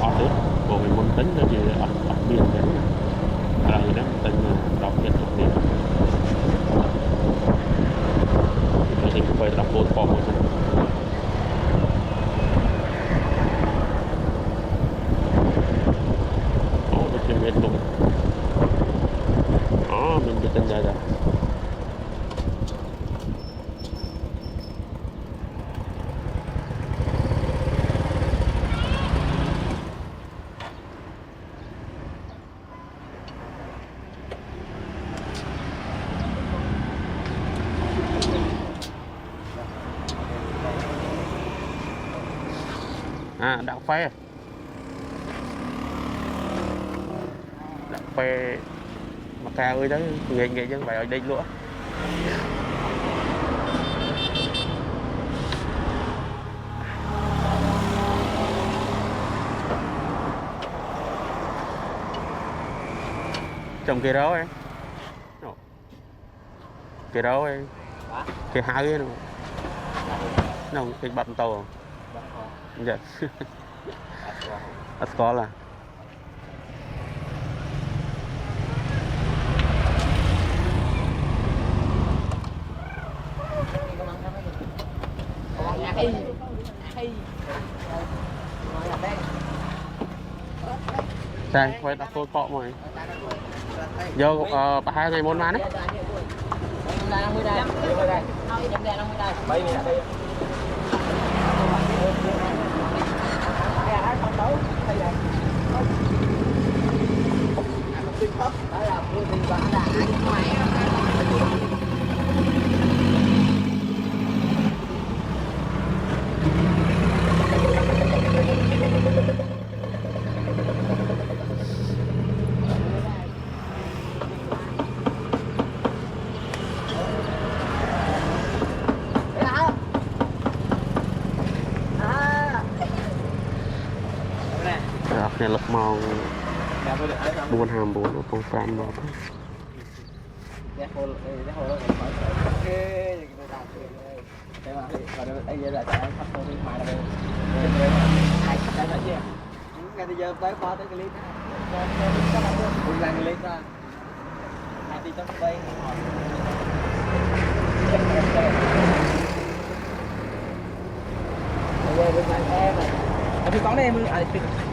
ọt đấy bộ mình muốn tính nó chỉ ọt biển đấy là gì đó tính đọc nhận được tiền thì phải đọc code form rồi được tiền liên tục mình được tiền ra rồi đạo phe mà cao ơi đấy nghệ dân phải ở đây nữa trồng cây đó ấy cây đó ấy cây hai ấy nó cái bắp tàu dạ Ascola đây quay đặt tôi cọ mày giờ hai ngày môn mà đấy này lực màu 424 con fan một giờ tới qua tới cái clip đó cái clip đó hai đi trong đây bây giờ bên em thì có đây em